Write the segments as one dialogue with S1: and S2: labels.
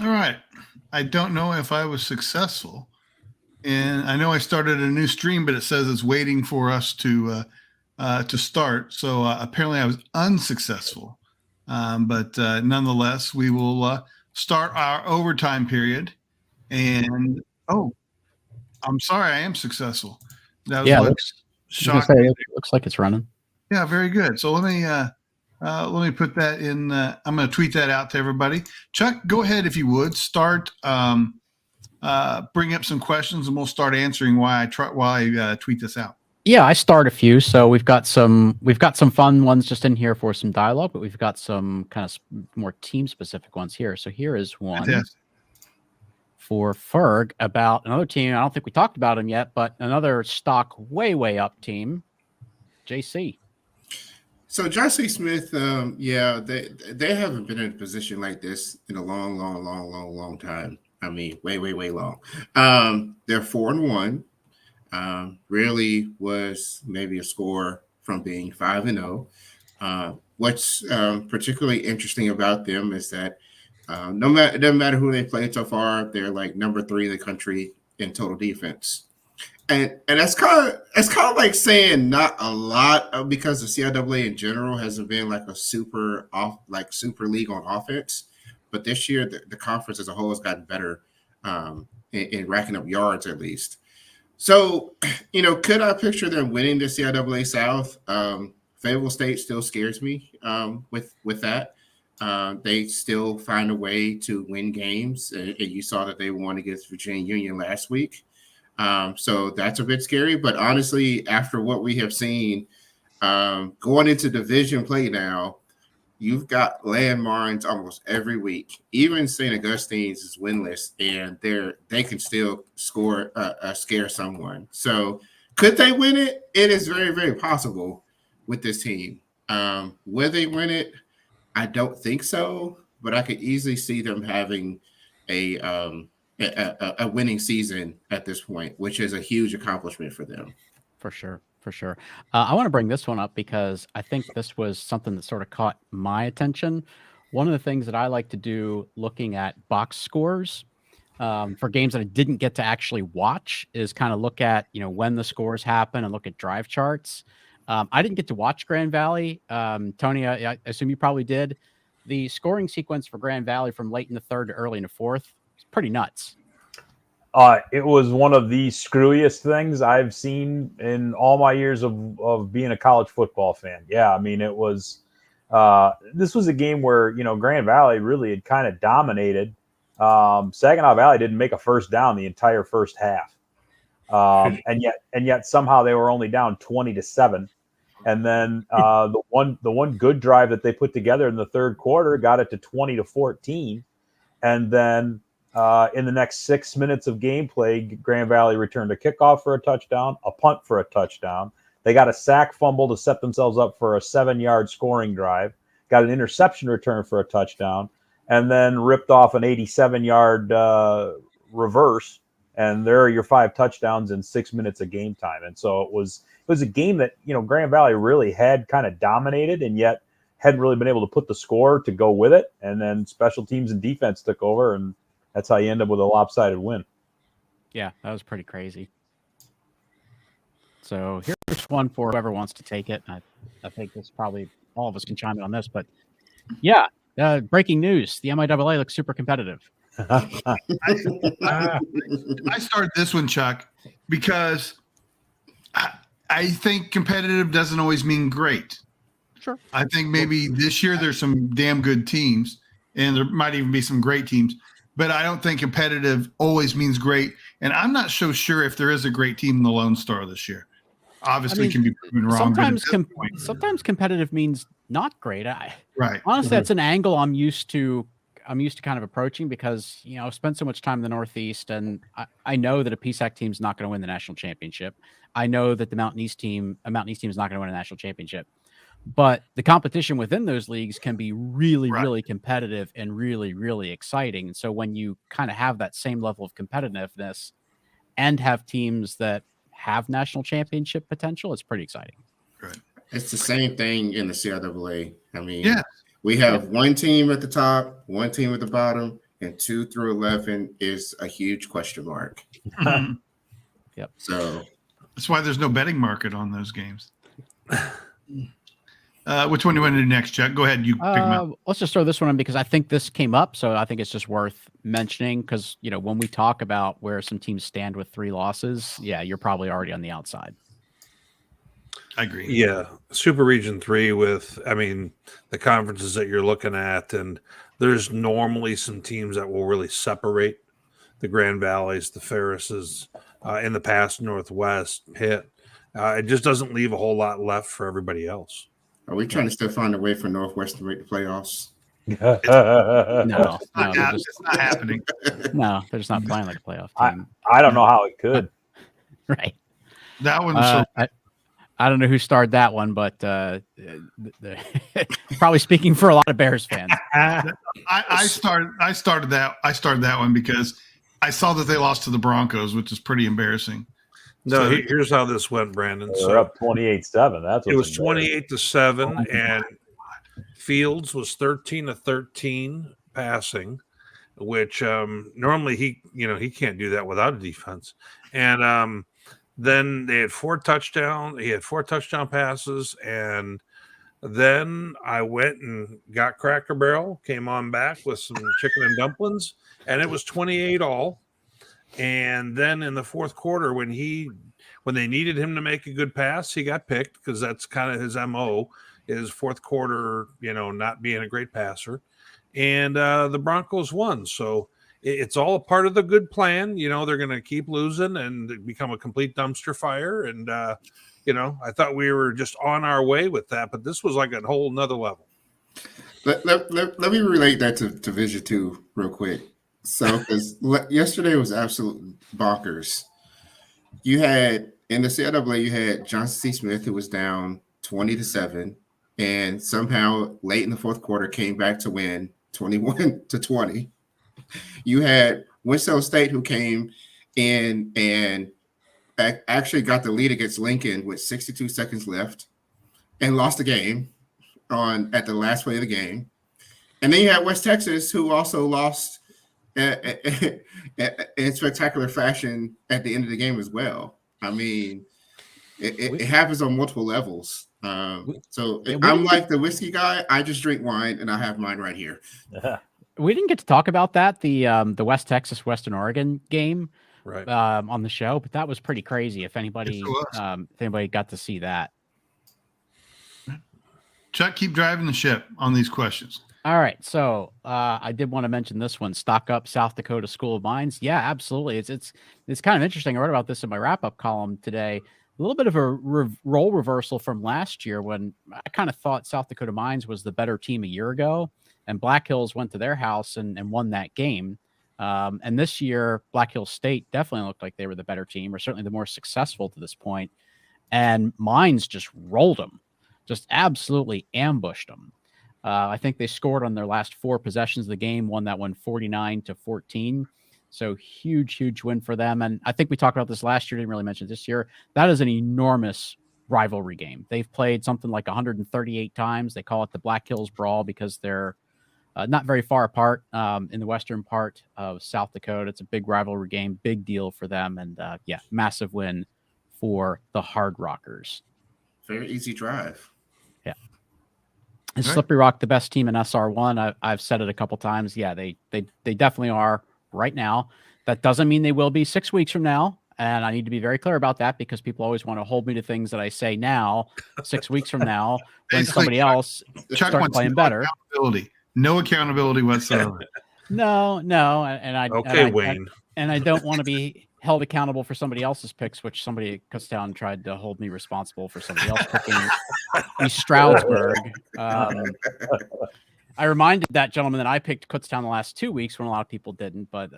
S1: All right. I don't know if I was successful, and I know I started a new stream, but it says it's waiting for us to start. So apparently, I was unsuccessful. But nonetheless, we will start our overtime period. And oh, I'm sorry, I am successful. That was
S2: Yeah, it
S1: what
S2: looks. I was gonna
S1: shocked
S2: say
S1: me.
S2: it looks like it's running.
S1: Yeah, very good. So let me put that in. I'm going to tweet that out to everybody. Chuck, go ahead if you would start. Bring up some questions, and we'll start answering why I tweet this out.
S2: Yeah, I start a few. So we've got some fun ones just in here for some dialogue, but we've got some kind of more team specific ones here. So here is one
S1: Fantastic.
S2: for Ferg about another team. I don't think we talked about him yet, but another stock way up team, JC.
S3: So John C. Smith, yeah, they haven't been in a position like this in a long time. I mean, way long. They're 4-1. Really was maybe a score from being 5-0. What's particularly interesting about them is that no matter it doesn't matter who they played so far, they're like number 3 in the country in total defense. And that's kind of like saying not a lot because the CIAA in general hasn't been like a super league on offense, but this year the conference as a whole has gotten better in racking up yards at least. So, could I picture them winning the CIAA South? Fayetteville State still scares me with that. They still find a way to win games, and you saw that they won against Virginia Union last week. So that's a bit scary. But honestly, after what we have seen going into division play now, you've got landmines almost every week. Even St. Augustine's is winless, and they can still scare someone. So could they win it? It is very possible with this team. Will they win it? I don't think so, but I could easily see them having a a winning season at this point, which is a huge accomplishment for them.
S2: For sure, for sure. I want to bring this one up because I think this was something that sort of caught my attention. One of the things that I like to do looking at box scores for games that I didn't get to actually watch is kind of look at, when the scores happen and look at drive charts. I didn't get to watch Grand Valley. Tony, I assume you probably did. The scoring sequence for Grand Valley from late in the third to early in the fourth is pretty nuts.
S4: It was one of the screwiest things I've seen in all my years of being a college football fan. Yeah, I mean, it was this was a game where, Grand Valley really had kind of dominated. Saginaw Valley didn't make a first down the entire first half. And yet somehow they were only down 20-7. And then the one good drive that they put together in the third quarter got it to 20-14. And then in the next 6 minutes of gameplay, Grand Valley returned a kickoff for a touchdown, a punt for a touchdown. They got a sack fumble to set themselves up for a 7-yard scoring drive, got an interception return for a touchdown, and then ripped off an 87-yard reverse. And there are your 5 touchdowns in 6 minutes of game time. And so it was a game that, Grand Valley really had kind of dominated and yet hadn't really been able to put the score to go with it. And then special teams and defense took over, and that's how you end up with a lopsided win.
S2: Yeah, that was pretty crazy. So here's one for whoever wants to take it. I think this probably all of us can chime in on this, but yeah, breaking news: the MIAA looks super competitive.
S1: I started this one, Chuck, because I think competitive doesn't always mean great.
S2: Sure.
S1: I think maybe this year there's some damn good teams, and there might even be some great teams. But I don't think competitive always means great. And I'm not so sure if there is a great team in the Lone Star this year. Obviously, can be proven wrong.
S2: Sometimes competitive means not great.
S1: Right.
S2: Honestly, that's an angle I'm used to kind of approaching because, I've spent so much time in the Northeast, and I know that a PSAC team is not going to win the national championship. I know that a Mountain East team is not going to win a national championship. But the competition within those leagues can be really competitive and really exciting. And so when you kind of have that same level of competitiveness and have teams that have national championship potential, it's pretty exciting.
S1: Right.
S3: It's the same thing in the CIAA. I mean, we have one team at the top, one team at the bottom, and 2 through 11 is a huge question mark.
S2: Yep.
S3: So
S1: that's why there's no betting market on those games. Which one do you want to do next, Chuck? Go ahead. You pick them out.
S2: Let's just throw this one in because I think this came up, so I think it's just worth mentioning because, when we talk about where some teams stand with 3 losses, yeah, you're probably already on the outside.
S1: I agree.
S5: Yeah. Super Region 3 with, the conferences that you're looking at, and there's normally some teams that will really separate the Grand Valleys, the Ferrises, in the past Northwest, Pitt. It just doesn't leave a whole lot left for everybody else.
S3: are we trying to still find a way for Northwest to make the playoffs?
S2: No,
S1: It's not happening.
S2: no, they're just not playing like a playoff team.
S4: I don't know how it could.
S2: Right.
S1: That one's
S2: I don't know who started that one, but probably speaking for a lot of Bears fans.
S1: I started that one because I saw that they lost to the Broncos, which is pretty embarrassing.
S5: No, here's how this went, Brandon.
S4: They're up 28-7. That's
S5: it was 28-7, and Fields was 13-13 passing, which normally he can't do that without a defense. And then they had 4 touchdowns. He had 4 touchdown passes, and then I went and got Cracker Barrel, came on back with some chicken and dumplings, and it was 28-all. And then in the fourth quarter, when they needed him to make a good pass, he got picked because that's kind of his MO, is fourth quarter, not being a great passer. And the Broncos won. So it's all a part of the good plan. They're going to keep losing and become a complete dumpster fire. And, I thought we were just on our way with that, but this was like a whole nother level.
S3: Let me relate that to Division 2 real quick. So, because yesterday was absolute bonkers. You had in the CIAA, you had Johnson C. Smith, who was down 20-7, and somehow late in the fourth quarter came back to win 21-20. You had Winston State, who came in and actually got the lead against Lincoln with 62 seconds left, and lost the game at the last play of the game. And then you had West Texas, who also lost in spectacular fashion at the end of the game as well. It happens on multiple levels. So I'm like the whiskey guy. I just drink wine, and I have mine right here.
S2: We didn't get to talk about that, the West Texas Western Oregon game,
S5: right,
S2: on the show, but that was pretty crazy. If anybody got to see that.
S1: Chuck, keep driving the ship on these questions.
S2: All right, so I did want to mention this one: Stock Up South Dakota School of Mines. Yeah, absolutely. It's kind of interesting. I wrote about this in my wrap up column today. A little bit of a role reversal from last year when I kind of thought South Dakota Mines was the better team a year ago, and Black Hills went to their house and won that game. And this year, Black Hills State definitely looked like they were the better team, or certainly the more successful to this point. And Mines just rolled them, just absolutely ambushed them. I think they scored on their last 4 possessions of the game, won that one 49-14. So huge win for them. And I think we talked about this last year, didn't really mention it this year. That is an enormous rivalry game. They've played something like 138 times. They call it the Black Hills Brawl because they're not very far apart in the western part of South Dakota. It's a big rivalry game, big deal for them. And massive win for the Hard Rockers.
S3: Very easy drive.
S2: Yeah. Is Slippery Rock the best team in SR1? I've said it a couple times. Yeah, they definitely are right now. That doesn't mean they will be 6 weeks from now. And I need to be very clear about that because people always want to hold me to things that I say now, 6 weeks from now, when somebody else starts playing better.
S1: No accountability whatsoever.
S2: No.
S5: Wayne.
S2: And I don't want to be held accountable for somebody else's picks, which somebody at Kutztown tried to hold me responsible for somebody else picking East Stroudsburg. I reminded that gentleman that I picked Kutztown the last 2 weeks when a lot of people didn't, but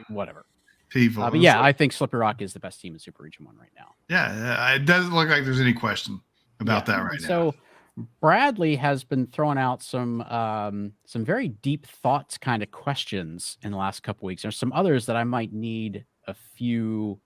S2: whatever.
S1: People.
S2: But yeah, I think Slippery Rock is the best team in Super Region 1 right now.
S1: Yeah, it doesn't look like there's any question about that right now.
S2: So Bradley has been throwing out some very deep thoughts kind of questions in the last couple weeks. There's some others that I might need a few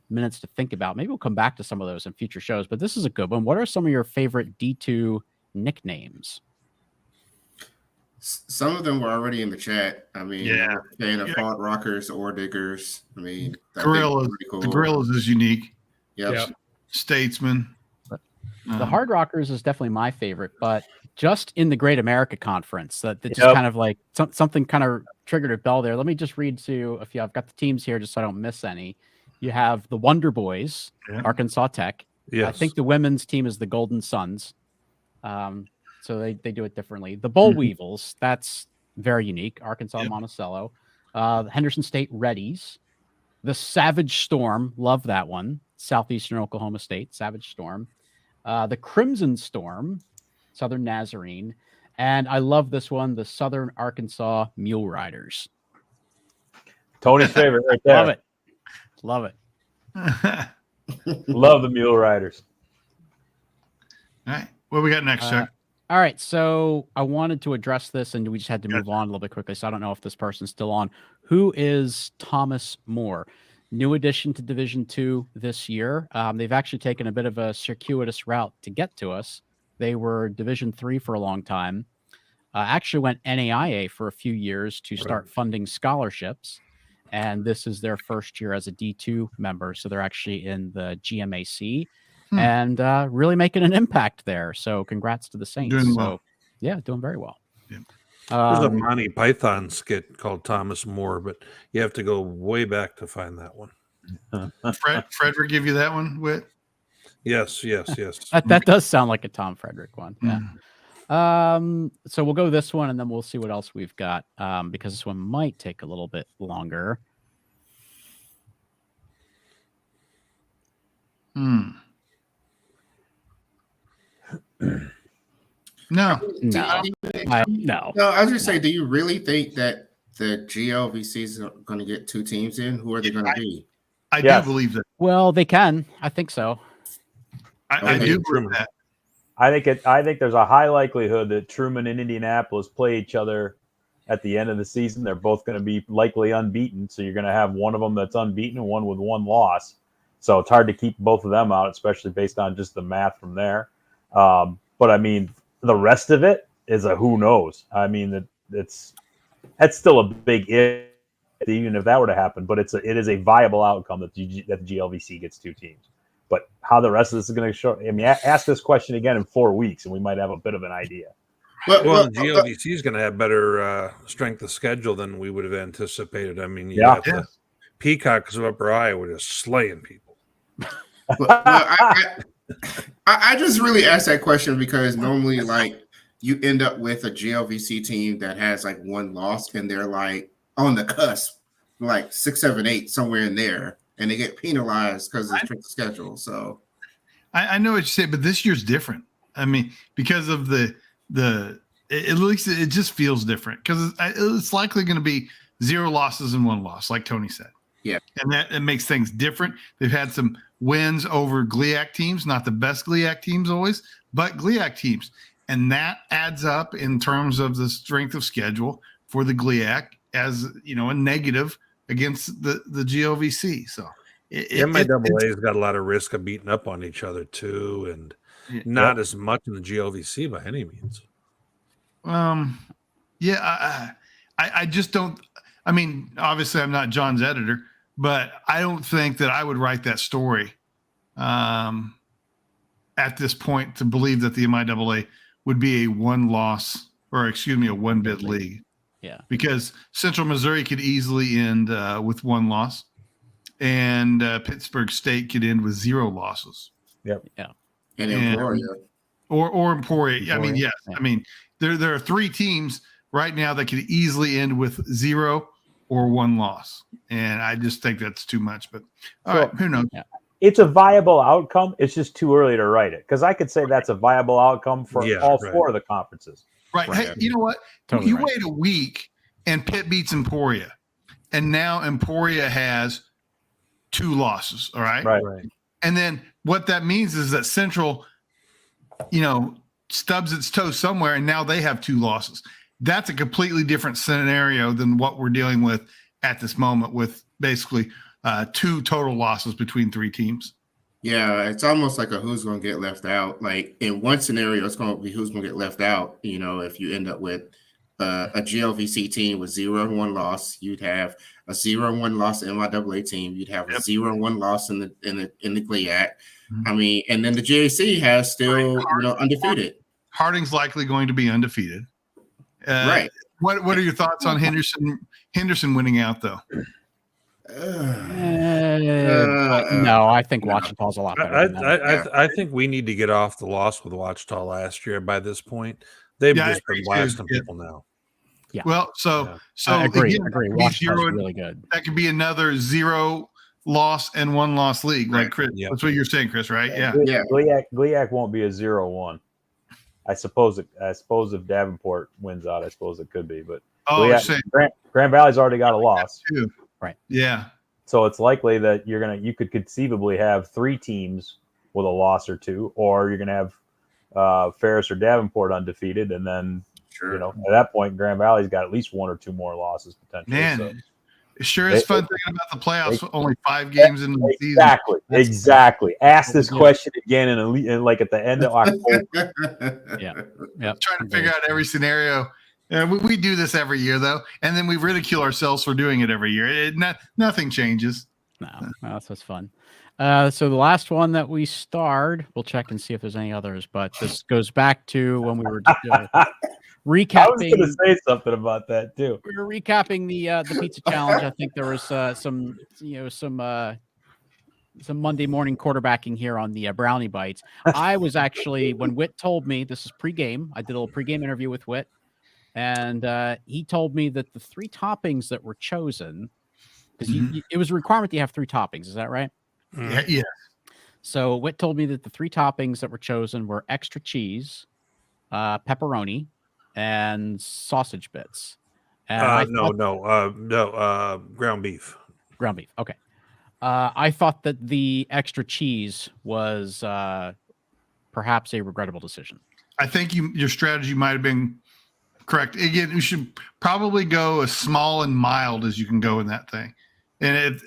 S2: minutes to think about. Maybe we'll come back to some of those in future shows, but this is a good one. What are some of your favorite D2 nicknames?
S3: Some of them were already in the chat. I mean,
S1: Yeah.
S3: I'm a fan of
S1: Yeah.
S3: Hard Rockers or Diggers. I mean, I think
S1: Gorillas.
S3: it's pretty cool.
S1: The Gorillas is unique.
S3: Yep.
S5: Yep.
S1: Statesman.
S2: The Hard Rockers is definitely my favorite, but just in the Great America Conference, that just
S4: Yep.
S2: kind of like something kind of triggered a bell there. Let me just read to a few. I've got the teams here just so I don't miss any. You have the Wonder Boys,
S1: Yeah.
S2: Arkansas Tech.
S5: Yes.
S2: I think the women's team is the Golden Suns. So they do it differently. The Bull Weevils, that's very unique. Arkansas
S1: Yep.
S2: Monticello. The Henderson State Reddies. The Savage Storm, love that one. Southeastern Oklahoma State, Savage Storm. The Crimson Storm, Southern Nazarene. And I love this one, the Southern Arkansas Mule Riders.
S4: Tony's favorite right there.
S2: Love it. Love it.
S4: Love the Mule Riders.
S1: All right. What we got next, Chuck?
S2: All right, so I wanted to address this, and we just had to move on a little bit quickly, so I don't know if this person's still on. Who is Thomas Moore? New addition to Division II this year. They've actually taken a bit of a circuitous route to get to us. They were Division III for a long time. Actually went NAIA for a few years to start funding scholarships, and this is their first year as a D2 member, so they're actually in the GMAC. And really making an impact there. So congrats to the Saints.
S1: Doing
S2: so,
S1: well.
S2: Yeah, doing very well.
S1: Yeah.
S5: There's a Monty Python skit called Thomas More, but you have to go way back to find that one.
S1: Frederick give you that one, Whit?
S5: Yes.
S2: That does sound like a Tom Frederick one. Yeah. So we'll go this one and then we'll see what else we've got because this one might take a little bit longer.
S1: No.
S2: No.
S3: No,
S2: No.
S3: I was just saying, do you really think that the GLVC is going to get two teams in? Who are they going to be?
S1: I
S4: Yes.
S1: do believe that.
S2: Well, they can. I think so.
S1: I
S3: Okay.
S1: do believe that.
S4: I think there's a high likelihood that Truman and Indianapolis play each other at the end of the season. They're both going to be likely unbeaten, so you're going to have one of them that's unbeaten and one with one loss. So it's hard to keep both of them out, especially based on just the math from there. But I mean, the rest of it is a who knows. I mean, that's still a big if, even if that were to happen. But it is a viable outcome that the GLVC gets two teams. But how the rest of this is going to show, I mean, ask this question again in 4 weeks, and we might have a bit of an idea.
S5: Well, the GLVC is going to have better strength of schedule than we would have anticipated. I mean, you got the Peacocks of Upper Iowa just slaying people.
S3: I just really asked that question because normally, like, you end up with a GLVC team that has like one loss and they're like on the cusp, like 6, 7, 8, somewhere in there, and they get penalized because of the strength of schedule. So
S1: I know what you say, but this year's different. I mean, because of at least it just feels different because it's likely going to be 0 losses and 1 loss, like Tony said.
S3: Yeah.
S1: And it makes things different. They've had some wins over GLIAC teams, not the best GLIAC teams always, but GLIAC teams. And that adds up in terms of the strength of schedule for the GLIAC as, a negative against the GLVC. So
S5: MIAA's got a lot of risk of beating up on each other too, and not as much in the GLVC by any means.
S1: I just don't. I mean, obviously, I'm not John's editor, but I don't think that I would write that story at this point to believe that the MIAA would be a 1-loss or, a 1-bid league.
S2: Yeah. Because
S1: Central Missouri could easily end with 1 loss, and Pittsburgh State could end with 0 losses.
S4: Yep.
S2: Yeah.
S3: and Emporia.
S1: Or Emporia. I mean, yes.
S2: Yeah.
S1: I mean, there are 3 teams right now that could easily end with 0 or 1 loss. And I just think that's too much. But all right, who knows?
S2: Yeah.
S4: It's a viable outcome. It's just too early to write it because I could say that's a viable outcome for all 4 of the conferences.
S1: Right. Hey, you know what?
S2: Totally
S1: you
S2: right.
S1: wait a week and Pitt beats Emporia. And now Emporia has 2 losses. All right.
S4: Right.
S1: And then what that means is that Central, stubs its toe somewhere, and now they have 2 losses. That's a completely different scenario than what we're dealing with at this moment, with basically 2 total losses between 3 teams.
S3: Yeah, it's almost like a who's going to get left out. Like in one scenario, it's going to be who's going to get left out. If you end up with a GLVC team with 0-1 loss. You'd have a 0-1 loss MIAA team. You'd have a 0-1 loss in the GLIAC. I mean, and then the GAC has still undefeated.
S1: Harding's likely going to be undefeated.
S3: Right.
S1: What are your thoughts on Henderson winning out though?
S2: No, I think Ouachita's a lot better.
S5: I think we need to get off the loss with Ouachita last year. By this point, they've just been blasting people now.
S2: Yeah.
S1: Well, so
S2: I agree.
S1: again,
S2: Agree. Ouachita's really good.
S1: That could be another 0 loss and 1 loss league, like Chris.
S5: Yep.
S1: That's what you're saying, Chris, right? Yeah.
S4: GLIAC won't be a 0-1. I suppose if Davenport wins out, I suppose it could be. But Grand Valley's already got a loss.
S2: Right.
S1: Yeah.
S4: So it's likely that you could conceivably have 3 teams with a loss or 2, or you're gonna have Ferris or Davenport undefeated, and then at that point Grand Valley's got at least 1 or 2 more losses potentially.
S1: Man,
S4: so
S1: it sure is fun thinking about the playoffs. Only 5 games in the season.
S4: Exactly. Ask this question again in like at the end of October.
S2: Yeah.
S1: Trying to figure out every scenario. We do this every year, though, and then we ridicule ourselves for doing it every year. Nothing changes.
S2: No, that's what's fun. So the last one that we starred, we'll check and see if there's any others, but this goes back to when we were recapping.
S4: I was going to say something about that too.
S2: We were recapping the pizza challenge. I think there was some Monday morning quarterbacking here on the brownie bites. I was actually, when Whit told me, this is pregame, I did a little pregame interview with Whit. And he told me that the 3 toppings that were chosen, because it was a requirement that you have 3 toppings. Is that right?
S1: Yeah.
S2: So Whit told me that the 3 toppings that were chosen were extra cheese, pepperoni, and sausage bits. And
S5: ground beef.
S2: Ground beef. Okay. I thought that the extra cheese was perhaps a regrettable decision.
S1: I think your strategy might have been correct. Again, you should probably go as small and mild as you can go in that thing. And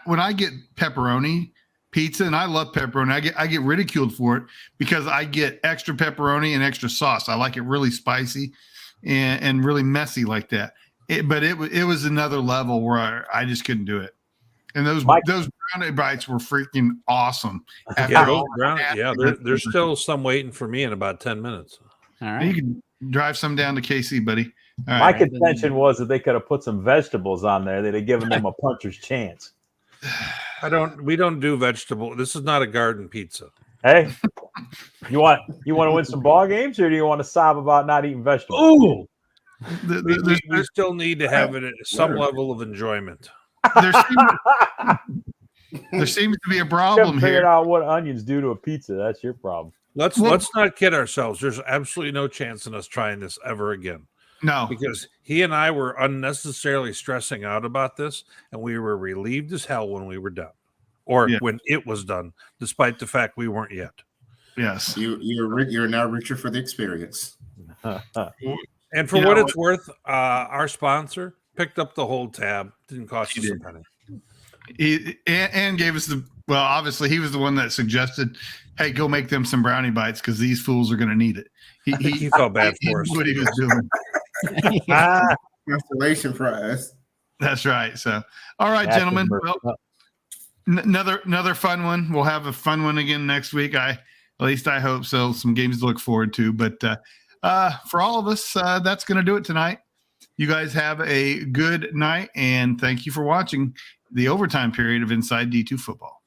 S1: when I get pepperoni pizza, and I love pepperoni, I get ridiculed for it because I get extra pepperoni and extra sauce. I like it really spicy and really messy like that. But it was another level where I just couldn't do it. And those brownie bites were freaking awesome.
S5: There's still some waiting for me in about 10 minutes.
S2: All right.
S1: You can drive some down to KC, buddy. All
S4: My
S1: right.
S4: contention was that they could have put some vegetables on there. They'd have given them a puncher's chance.
S5: We don't do vegetable. This is not a garden pizza.
S4: Hey, you want to win some ball games, or do you want to sob about not eating vegetables?
S5: Oh, we still need to have it at some level of enjoyment.
S1: There seems to be a problem here.
S4: Figured out what onions do to a pizza. That's your problem.
S5: Let's not kid ourselves. There's absolutely no chance in us trying this ever again.
S1: No,
S5: because he and I were unnecessarily stressing out about this, and we were relieved as hell when we were done, or when it was done, despite the fact we weren't yet.
S1: Yes,
S3: you're now richer for the experience.
S5: And for what it's worth, our sponsor picked up the whole tab. Didn't cost us a penny.
S1: And gave us obviously he was the one that suggested, hey, go make them some brownie bites because these fools are going to need it. He
S5: felt bad for us.
S1: What he was doing.
S3: Constellation prize.
S1: That's right. So, all right, gentlemen. Well, another fun one. We'll have a fun one again next week. At least I hope so. Some games to look forward to. But for all of us, that's going to do it tonight. You guys have a good night, and thank you for watching the overtime period of Inside D2 Football.